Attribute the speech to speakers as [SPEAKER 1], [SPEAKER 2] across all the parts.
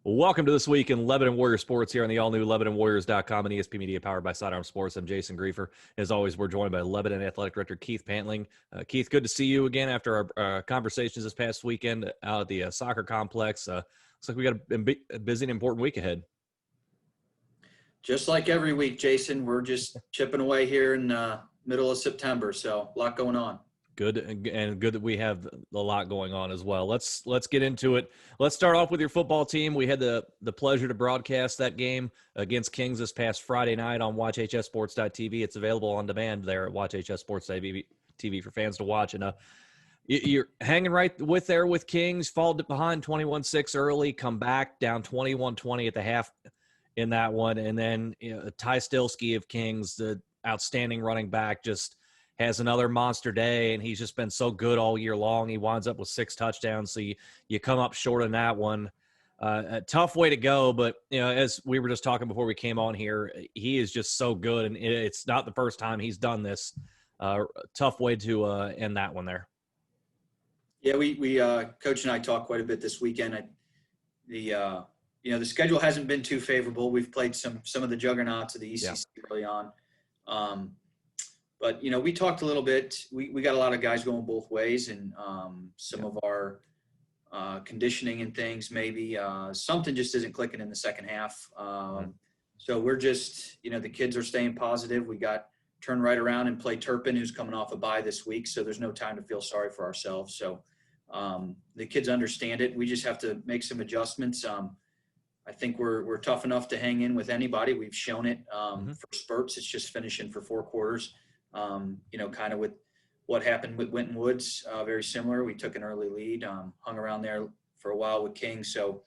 [SPEAKER 1] Welcome to This Week in Lebanon Warrior Sports here on the all-new LebanonWarriors.com and ESP Media powered by Sidearm Sports. I'm Jason Griefer. As always, we're joined by Lebanon Athletic Director Keith Pantling. Keith, good to see you again after our conversations this past weekend out at the soccer complex. Looks like we got a busy and important week ahead.
[SPEAKER 2] Just like every week, Jason, we're just chipping away here in middle of September, so a lot going on.
[SPEAKER 1] Good, and good that we have a lot going on as well. Let's get into it. Let's start off with your football team. We had the pleasure to broadcast that game against Kings this past Friday night on WatchHSSports.tv. It's available on demand there at WatchHSSports.tv for fans to watch. And you're hanging right with Kings, fall behind 21-6 early, come back down 21-20 at the half in that one. And then Ty Stilsky of Kings, the outstanding running back, just has another monster day, and he's just been so good all year long. He winds up with 6 touchdowns, so you come up short on that one. A tough way to go, but as we were just talking before we came on here, he is just so good, and it's not the first time he's done this. Tough way to end that one there.
[SPEAKER 2] Yeah, we Coach and I talked quite a bit this weekend. The schedule hasn't been too favorable. We've played some of the juggernauts of the ECC early on. But, we talked a little bit. We got a lot of guys going both ways, and some of our conditioning and things maybe. Something just isn't clicking in the second half. So we're just, the kids are staying positive. We got turned right around and play Turpin, who's coming off a bye this week, so there's no time to feel sorry for ourselves. So the kids understand it. We just have to make some adjustments. I think we're tough enough to hang in with anybody. We've shown it for spurts. It's just finishing for 4 quarters. Kind of with what happened with Winton Woods, very similar. We took an early lead, hung around there for a while with King, so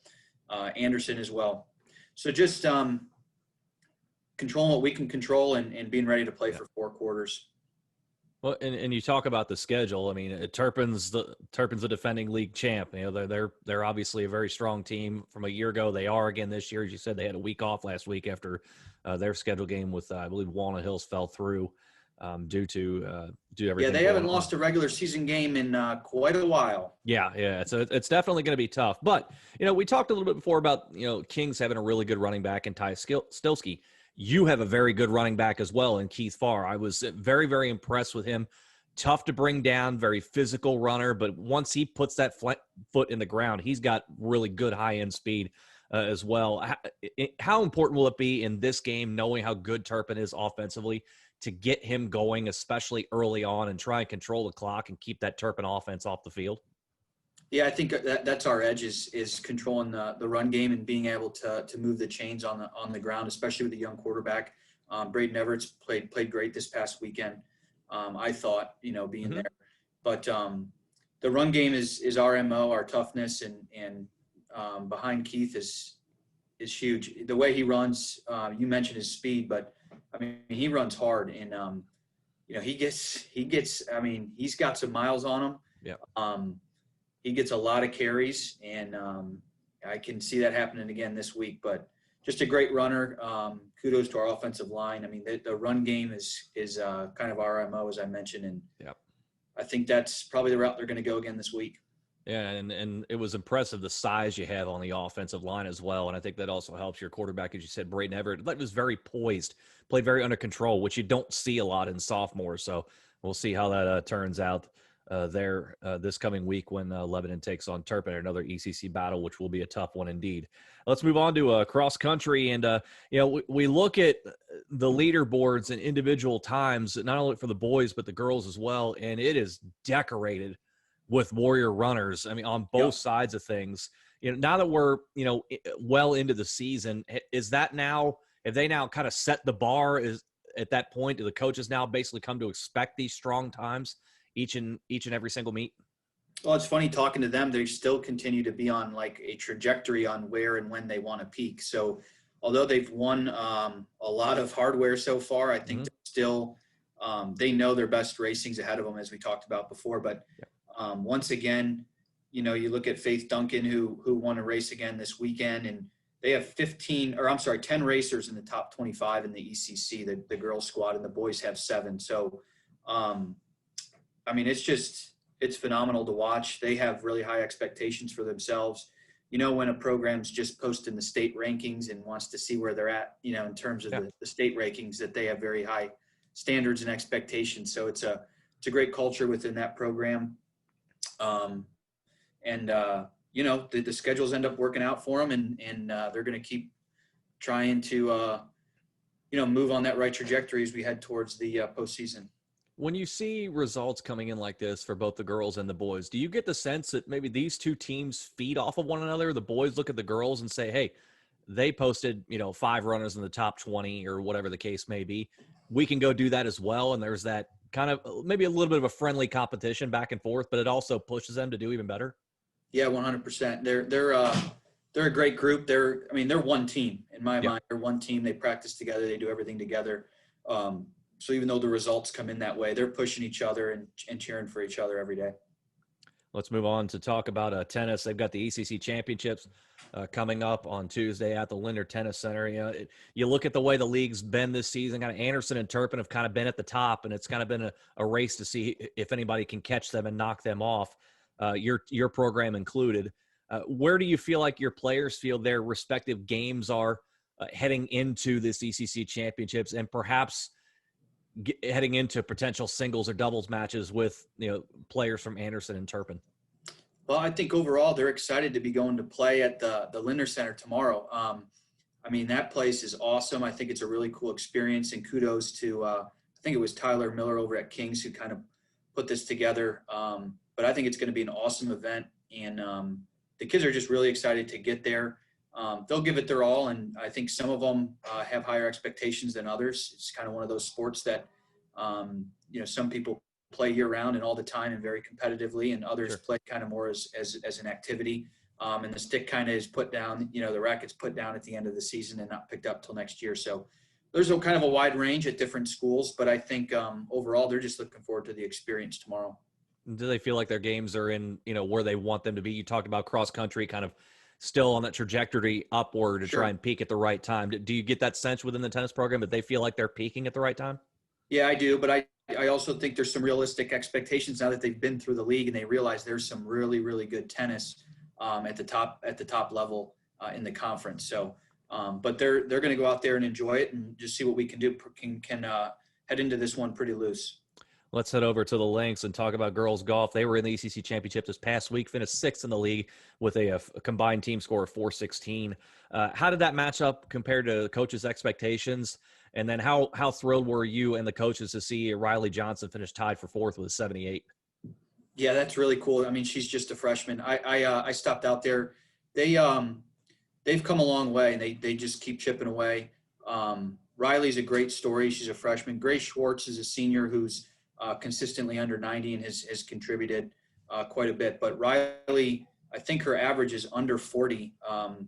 [SPEAKER 2] Anderson as well. So just controlling what we can control and being ready to play for 4 quarters.
[SPEAKER 1] Well, and you talk about the schedule. I mean, Turpin's the defending league champ. They're obviously a very strong team from a year ago. They are again this year. As you said, they had a week off last week after their schedule game with I believe Walnut Hills fell through. Due to everything.
[SPEAKER 2] Yeah, they haven't lost a regular season game in quite a while.
[SPEAKER 1] Yeah. So it's definitely going to be tough. But we talked a little bit before about Kings having a really good running back in Ty Stilsky. You have a very good running back as well in Keith Farr. I was very, very impressed with him. Tough to bring down, very physical runner, but once he puts that foot in the ground, he's got really good high-end speed as well. How important will it be in this game, knowing how good Turpin is offensively, to get him going, especially early on, and try and control the clock and keep that Turpin offense off the field?
[SPEAKER 2] Yeah, I think that's our edge is controlling the run game and being able to move the chains on the ground, especially with a young quarterback. Braden Everett's played great this past weekend. I thought, being there, but the run game is our MO, our toughness, and behind Keith is huge. The way he runs, you mentioned his speed, but I mean, he runs hard, and he's got some miles on him.
[SPEAKER 1] Yeah.
[SPEAKER 2] He gets a lot of carries, and I can see that happening again this week. But just a great runner. Kudos to our offensive line. I mean, the run game is kind of our MO, as I mentioned, and I think that's probably the route they're going to go again this week.
[SPEAKER 1] Yeah, and it was impressive the size you have on the offensive line as well, and I think that also helps your quarterback, as you said, Braden Everett. That was very poised, played very under control, which you don't see a lot in sophomores. So we'll see how that turns out there this coming week when Lebanon takes on Turpin, another ECC battle, which will be a tough one indeed. Let's move on to cross country, and we look at the leaderboards and individual times, not only for the boys but the girls as well, and it is decorated with Warrior runners. I mean, on both sides of things. Now that we're well into the season, is that now? Have they now kind of set the bar? Is at that point, do the coaches now basically come to expect these strong times each and every single meet?
[SPEAKER 2] Well, it's funny talking to them. They still continue to be on like a trajectory on where and when they want to peak. So, although they've won a lot of hardware so far, I think they're still they know their best racing's ahead of them, as we talked about before, but. Once again, you look at Faith Duncan, who won a race again this weekend, and they have 10 racers in the top 25 in the ECC, the girls squad, and the boys have 7. So, it's phenomenal to watch. They have really high expectations for themselves. when a program's just posting the state rankings and wants to see where they're at, in terms of the state rankings, that they have very high standards and expectations. So it's a great culture within that program. The schedules end up working out for them, and they're going to keep trying to, move on that right trajectory as we head towards the postseason.
[SPEAKER 1] When you see results coming in like this for both the girls and the boys, do you get the sense that maybe these two teams feed off of one another? The boys look at the girls and say, hey, they posted, 5 runners in the top 20 or whatever the case may be. We can go do that as well. And there's that kind of maybe a little bit of a friendly competition back and forth, but it also pushes them to do even better.
[SPEAKER 2] Yeah, 100%. They're a great group. They're one team in my mind. They're one team. They practice together. They do everything together. So even though the results come in that way, they're pushing each other and cheering for each other every day.
[SPEAKER 1] Let's move on to talk about tennis. They've got the ECC championships coming up on Tuesday at the Linder Tennis Center. You look at the way the league's been this season. Kind of Anderson and Turpin have kind of been at the top, and it's kind of been a race to see if anybody can catch them and knock them off. Your program included. Where do you feel like your players feel their respective games are heading into this ECC championships, and perhaps heading into potential singles or doubles matches with players from Anderson and Turpin?
[SPEAKER 2] Well, I think overall they're excited to be going to play at the Linder Center tomorrow. That place is awesome. I think it's a really cool experience, and kudos to I think it was Tyler Miller over at Kings who kind of put this together. But I think it's going to be an awesome event, and the kids are just really excited to get there. They'll give it their all, and I think some of them have higher expectations than others. It's kind of one of those sports that, some people play year-round and all the time and very competitively, and others play kind of more as an activity. And the stick kind of is put down, the racket's put down at the end of the season and not picked up till next year. So there's kind of a wide range at different schools, but I think overall they're just looking forward to the experience tomorrow.
[SPEAKER 1] Do they feel like their games are in, where they want them to be? You talked about cross country kind of still on that trajectory upward to try and peak at the right time. Do you get that sense within the tennis program that they feel like they're peaking at the right time?
[SPEAKER 2] Yeah, I do. But I also think there's some realistic expectations now that they've been through the league and they realize there's some really, really good tennis at the top level in the conference. So, but they're going to go out there and enjoy it and just see what we can do. Can head into this one pretty loose.
[SPEAKER 1] Let's head over to the links and talk about girls golf. They were in the ECC championship this past week, finished 6th in the league with a combined team score of 416. How did that match up compared to the coaches' expectations? And then how thrilled were you and the coaches to see Riley Johnson finish tied for 4th with a 78?
[SPEAKER 2] Yeah, that's really cool. She's just a freshman. I stopped out there. They've come a long way, and they just keep chipping away. Riley's a great story. She's a freshman. Grace Schwartz is a senior who's consistently under 90 and has contributed quite a bit. But Riley, I think her average is under 40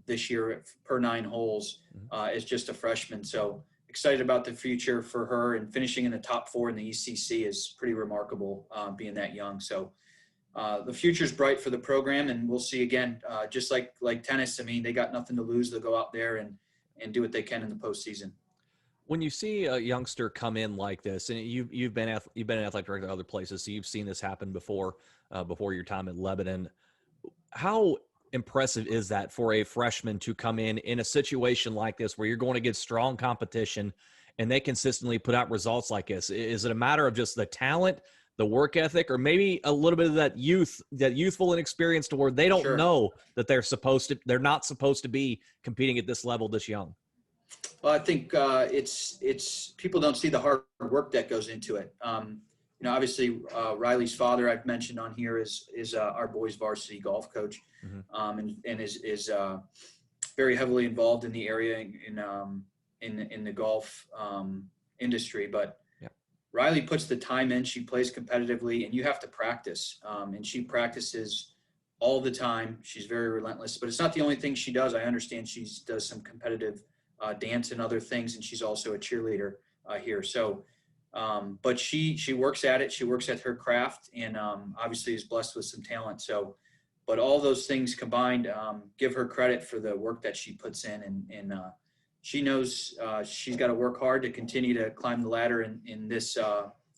[SPEAKER 2] this year per 9 holes as just a freshman. So excited about the future for her, and finishing in the top 4 in the ECC is pretty remarkable being that young. So the future's bright for the program, and we'll see again, just like tennis. They got nothing to lose. They'll go out there and do what they can in the postseason.
[SPEAKER 1] When you see a youngster come in like this, and you've been an athletic director at other places, so you've seen this happen before your time at Lebanon. How impressive is that for a freshman to come in a situation like this where you're going to get strong competition and they consistently put out results like this? Is it a matter of just the talent, the work ethic, or maybe a little bit of that youthful inexperience to where they don't know that they're not supposed to be competing at this level this young?
[SPEAKER 2] Well, I think it's people don't see the hard work that goes into it. Obviously Riley's father I've mentioned on here is our boys varsity golf coach, and is very heavily involved in the area in the golf industry. But Riley puts the time in. She plays competitively, and you have to practice. And she practices all the time. She's very relentless, but it's not the only thing she does. I understand she does some competitive dance and other things, and she's also a cheerleader here. So, but she works at it. She works at her craft, and obviously is blessed with some talent. So, but all those things combined, give her credit for the work that she puts in, and she knows she's got to work hard to continue to climb the ladder in this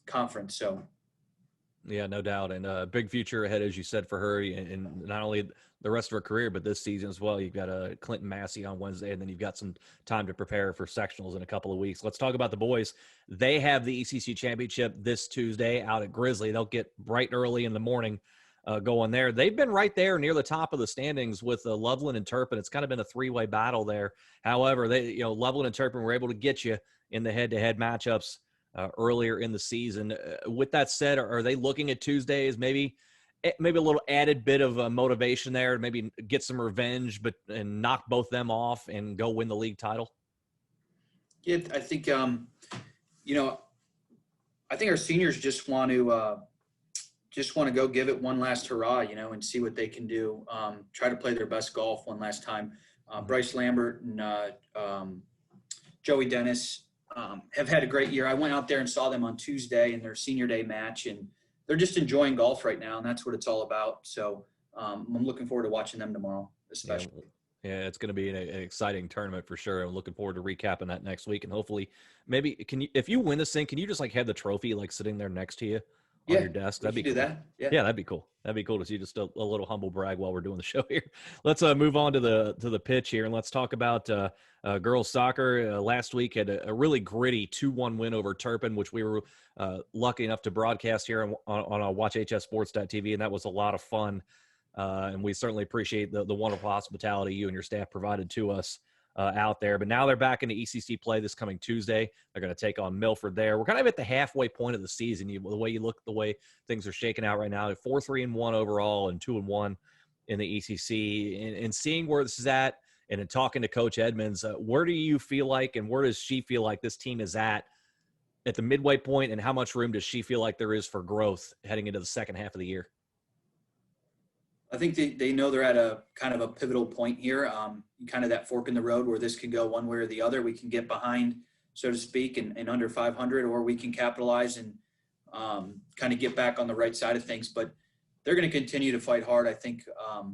[SPEAKER 2] conference. So,
[SPEAKER 1] Yeah, no doubt, and big future ahead, as you said, for her, and not only the rest of her career, but this season as well. You've got Clinton Massey on Wednesday, and then you've got some time to prepare for sectionals in a couple of weeks. Let's talk about the boys. They have the ECC championship this Tuesday out at Grizzly. They'll get bright and early in the morning going there. They've been right there near the top of the standings with Loveland and Turpin. It's kind of been a three-way battle there. However, Loveland and Turpin were able to get you in the head-to-head matchups earlier in the season. With that said, are they looking at Tuesdays maybe a little added bit of motivation there, maybe get some revenge, and knock both them off and go win the league title?
[SPEAKER 2] Yeah, I think I think our seniors just want to go give it one last hurrah, and see what they can do. Try to play their best golf one last time. Bryce Lambert and Joey Dennis have had a great year. I went out there and saw them on Tuesday in their senior day match, and they're just enjoying golf right now, and that's what it's all about. So I'm looking forward to watching them tomorrow, especially.
[SPEAKER 1] Yeah, it's going to be an exciting tournament for sure. I'm looking forward to recapping that next week, and hopefully, maybe if you win this thing, can you just have the trophy sitting there next to you on your desk? That'd be cool.
[SPEAKER 2] Do that. Yeah,
[SPEAKER 1] that'd be cool. That'd be cool to see just a little humble brag while we're doing the show here. Let's move on to the pitch here, and let's talk about girls soccer. Last week had a really gritty 2-1 win over Turpin, which we were lucky enough to broadcast here on WatchHSports.tv, and that was a lot of fun. And we certainly appreciate the wonderful hospitality you and your staff provided to us out there. But now they're back into ECC play this coming Tuesday. They're going to take on Milford there. We're kind of at the halfway point of the season. The way you look, the way things are shaking out right now, 4-3-1 overall and 2-1 in the ECC. And seeing where this is at, and in talking to Coach Edmonds, where do you feel like, and where does she feel like this team is at the midway point, and how much room does she feel like there is for growth heading into the second half of the year?
[SPEAKER 2] I think they know they're at a kind of a pivotal point here, kind of that fork in the road where this can go one way or the other. We can get behind, so to speak, and under 500, or we can capitalize and kind of get back on the right side of things. But they're going to continue to fight hard. I think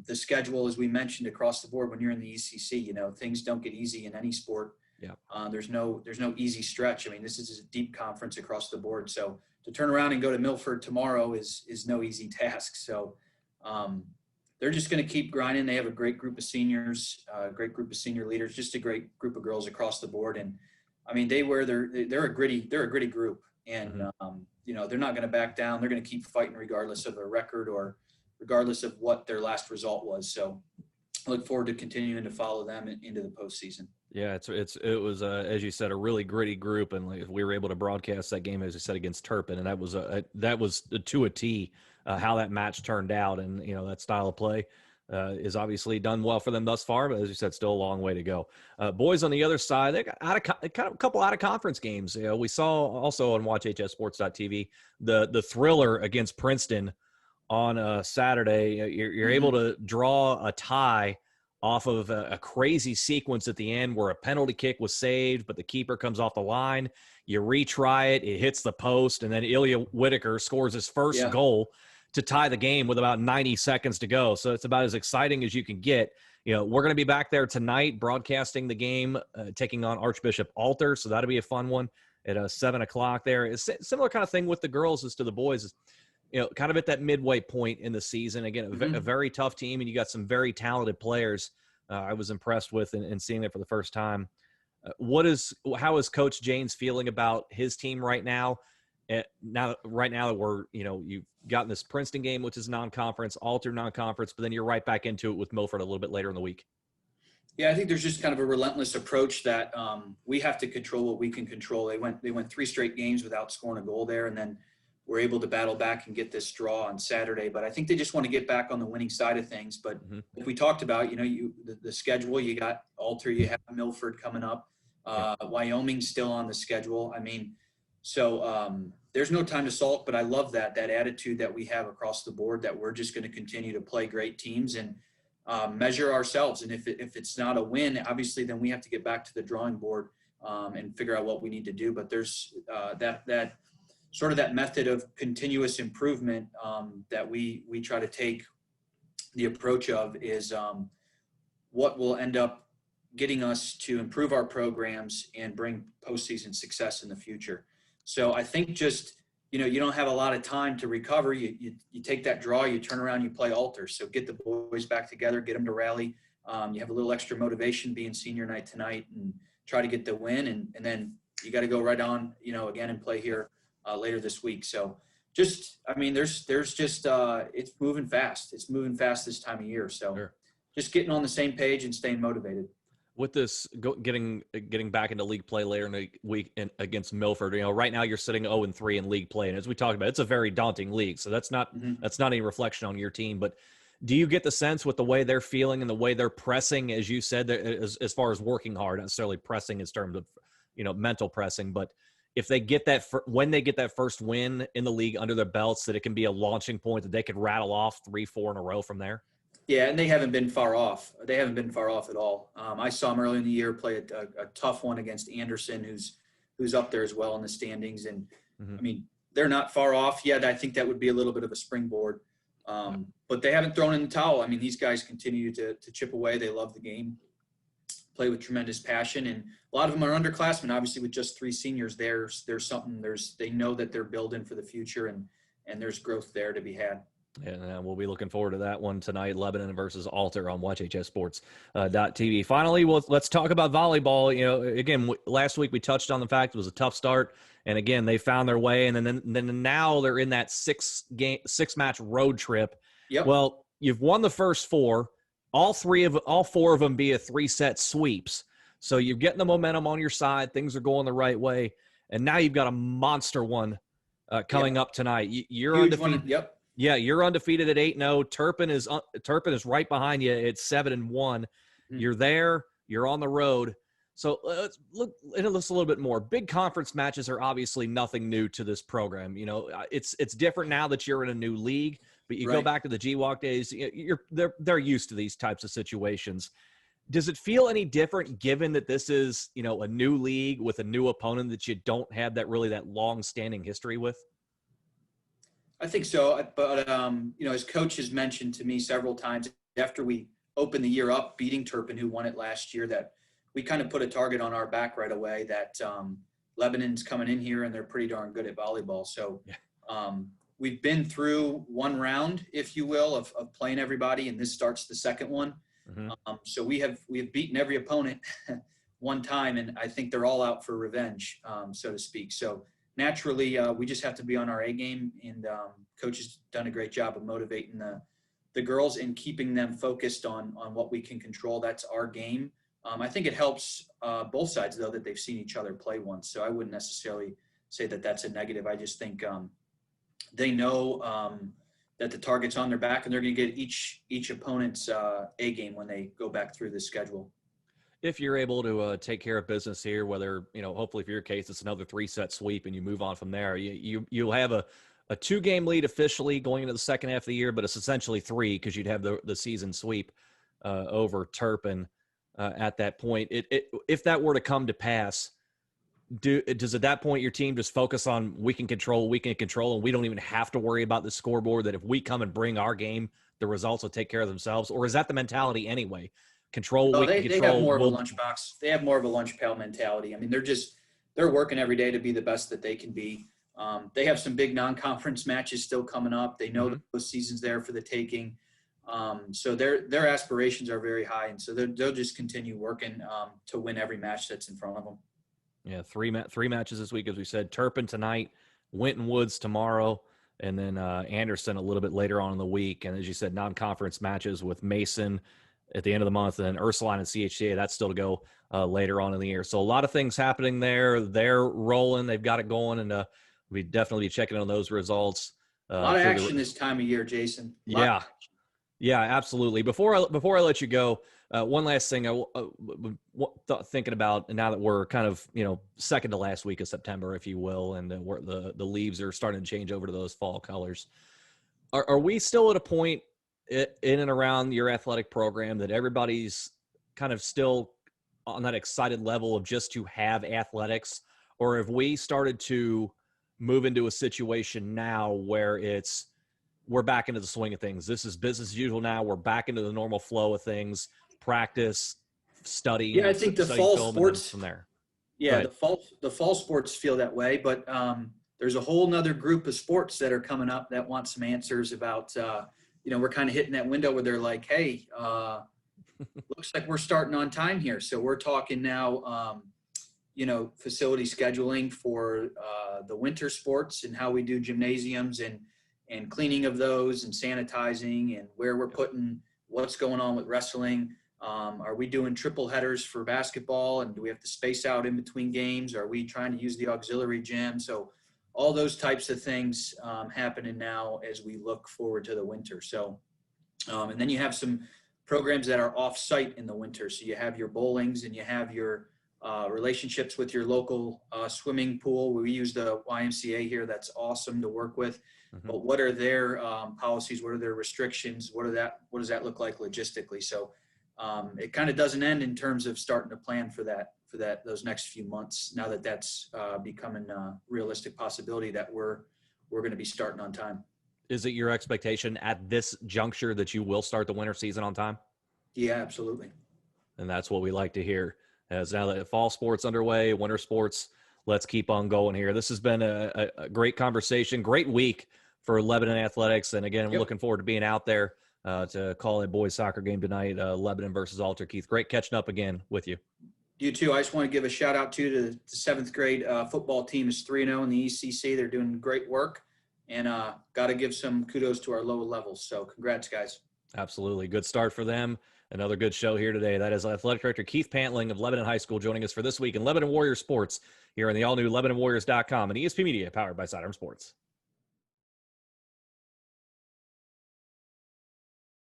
[SPEAKER 2] the schedule, as we mentioned, across the board, when you're in the ECC, things don't get easy in any sport.
[SPEAKER 1] Yeah.
[SPEAKER 2] There's no easy stretch. I mean, this is a deep conference across the board. So to turn around and go to Milford tomorrow is no easy task. So they're just going to keep grinding. They have a great group of seniors, a great group of senior leaders, just a great group of girls across the board. And I mean, they're a gritty group, and they're not going to back down. They're going to keep fighting regardless of their record or regardless of what their last result was. So I look forward to continuing to follow them into the postseason.
[SPEAKER 1] Yeah, it was as you said, a really gritty group, and we were able to broadcast that game, as you said, against Turpin, and that was to a T how that match turned out, and that style of play is obviously done well for them thus far, but as you said, still a long way to go. Boys on the other side, they got a couple out of conference games. We saw also on WatchHSports.tv the thriller against Princeton on Saturday. You're able to draw a tie off of a crazy sequence at the end where a penalty kick was saved, but the keeper comes off the line. You retry it, it hits the post, and then Ilya Whitaker scores his first goal to tie the game with about 90 seconds to go. So it's about as exciting as you can get. We're going to be back there tonight broadcasting the game, taking on Archbishop Alter. So that'll be a fun one at 7 o'clock there. It's a similar kind of thing with the girls as to the boys. Kind of at that midway point in the season. Again, a very tough team, and you got some very talented players I was impressed with and seeing it for the first time. How is Coach Janes feeling about his team right now? Right now that we're, you've gotten this Princeton game, which is non-conference, Alter non-conference, but then you're right back into it with Milford a little bit later in the week.
[SPEAKER 2] Yeah, I think there's just kind of a relentless approach that we have to control what we can control. They went 3 straight games without scoring a goal there, and then we're able to battle back and get this draw on Saturday. But I think they just want to get back on the winning side of things. But if we talked about, the schedule, you got Alter, you have Milford coming up, Wyoming's still on the schedule. I mean, so there's no time to sulk, but I love that attitude that we have across the board, that we're just going to continue to play great teams and measure ourselves. And if it's not a win, obviously, then we have to get back to the drawing board and figure out what we need to do. But there's that sort of that method of continuous improvement that we try to take the approach of is what will end up getting us to improve our programs and bring postseason success in the future. So I think just you don't have a lot of time to recover. You take that draw, you turn around, you play alter. So get the boys back together, get them to rally. You have a little extra motivation being senior night tonight, and try to get the win. And then you got to go right on, again and play here later this week. So there's just it's moving fast. It's moving fast this time of year. So
[SPEAKER 1] Sure.
[SPEAKER 2] just getting on the same page and staying motivated.
[SPEAKER 1] With this getting back into league play later in the week against Milford, right now you're sitting 0-3 in league play, and as we talked about, it's a very daunting league. So that's not any reflection on your team. But do you get the sense with the way they're feeling and the way they're pressing, as you said, as far as working hard, not necessarily pressing in terms of mental pressing, but if they get that when they get that first win in the league under their belts, that it can be a launching point that they could rattle off 3-4 in a row from there?
[SPEAKER 2] Yeah, and they haven't been far off. They haven't been far off at all. I saw them early in the year play a tough one against Anderson, who's up there as well in the standings. And I mean, they're not far off yet. I think that would be a little bit of a springboard. But they haven't thrown in the towel. I mean, these guys continue to chip away. They love the game, play with tremendous passion, and a lot of them are underclassmen. Obviously, with just 3 seniors, there's something. They know that they're building for the future, and there's growth there to be had.
[SPEAKER 1] And we'll be looking forward to that one tonight, Lebanon versus Alter on WatchHSSports.tv. Finally, let's talk about volleyball. Again, last week we touched on the fact it was a tough start, and again they found their way, and then now they're in that 6-match road trip.
[SPEAKER 2] Yep.
[SPEAKER 1] Well, you've won the first 4, all 4 of them be a 3-set sweeps, so you're getting the momentum on your side. Things are going the right way, and now you've got a monster one coming up tonight. You're
[SPEAKER 2] Huge
[SPEAKER 1] undefeated.
[SPEAKER 2] one. Yep.
[SPEAKER 1] Yeah, you're undefeated at 8-0. Turpin is right behind you at 7-1. You're there. You're on the road. So let's look into this a little bit more. Big conference matches are obviously nothing new to this program. It's different now that you're in a new league. But you go back to the GWalk days. They're used to these types of situations. Does it feel any different given that this is a new league with a new opponent that you don't have that long-standing history with?
[SPEAKER 2] I think so, but as coach has mentioned to me several times after we opened the year up, beating Turpin, who won it last year, that we kind of put a target on our back right away. That Lebanon's coming in here and they're pretty darn good at volleyball. So we've been through one round, if you will, of playing everybody, and this starts the second one. So we have beaten every opponent one time, and I think they're all out for revenge, so to speak. So naturally, we just have to be on our A game, and coach has done a great job of motivating the girls and keeping them focused on what we can control. That's our game. I think it helps both sides, though, that they've seen each other play once. So I wouldn't necessarily say that that's a negative. I just think they know that the target's on their back, and they're going to get each opponent's A game when they go back through the schedule.
[SPEAKER 1] If you're able to take care of business here, whether, hopefully for your case, it's another 3-set sweep and you move on from there, you'll have a 2-game lead officially going into the second half of the year, but it's essentially 3 because you'd have the season sweep over Turpin at that point. If that were to come to pass, does at that point your team just focus on we can control, and we don't even have to worry about the scoreboard, that if we come and bring our game, the results will take care of themselves? Or is that the mentality anyway? Control what we can control.
[SPEAKER 2] They have more of a lunchbox. They have more of a lunch pail mentality. I mean, they're working every day to be the best that they can be. They have some big non-conference matches still coming up. They know that those seasons there for the taking. So their aspirations are very high, and so they'll just continue working to win every match that's in front of them.
[SPEAKER 1] Yeah, three matches this week, as we said. Turpin tonight, Winton Woods tomorrow, and then Anderson a little bit later on in the week. And as you said, non-conference matches with Mason at the end of the month, and then Ursuline and CHCA, that's still to go later on in the year. So a lot of things happening there. They're rolling. They've got it going, and we definitely be checking on those results.
[SPEAKER 2] A lot of action this time of year, Jason.
[SPEAKER 1] Yeah, absolutely. Before I let you go, one last thing thinking about, and now that we're kind of second to last week of September, if you will, and where the leaves are starting to change over to those fall colors, are we still at a point in and around your athletic program that everybody's kind of still on that excited level of just to have athletics, or have we started to move into a situation now where we're back into the swing of things? This is business as usual now. We're back into the normal flow of things, practice, study.
[SPEAKER 2] Yeah, I think the fall sports
[SPEAKER 1] from there.
[SPEAKER 2] Yeah, the fall sports feel that way, but there's a whole nother group of sports that are coming up that want some answers about, we're kind of hitting that window where they're like, hey, looks like we're starting on time here. So we're talking now, facility scheduling for the winter sports and how we do gymnasiums and cleaning of those and sanitizing and where we're putting what's going on with wrestling. Are we doing triple headers for basketball, and do we have to space out in between games? Are we trying to use the auxiliary gym? So all those types of things happening now as we look forward to the winter. So, and then you have some programs that are off-site in the winter. So you have your bowlings and you have your relationships with your local swimming pool. We use the YMCA here. That's awesome to work with. Mm-hmm. But what are their policies? What are their restrictions? What does that look like logistically? So it kind of doesn't end in terms of starting to plan for those next few months. Now that that's becoming a realistic possibility that we're going to be starting on time.
[SPEAKER 1] Is it your expectation at this juncture that you will start the winter season on time?
[SPEAKER 2] Yeah, absolutely.
[SPEAKER 1] And that's what we like to hear. As now that fall sports underway, winter sports, let's keep on going here. This has been a great conversation, great week for Lebanon athletics. And again, I'm looking forward to being out there to call a boys soccer game tonight, Lebanon versus Alter. Keith, great catching up again with you.
[SPEAKER 2] You too. I just want to give a shout out to the seventh grade football team is 3-0 in the ECC. They're doing great work, and got to give some kudos to our lower levels. So congrats, guys. Absolutely.
[SPEAKER 1] Good start for them. Another good show here today. That is Athletic Director Keith Pantling of Lebanon High School joining us for This Week in Lebanon Warriors Sports here on the all-new LebanonWarriors.com and ESP Media powered by Sidearm Sports.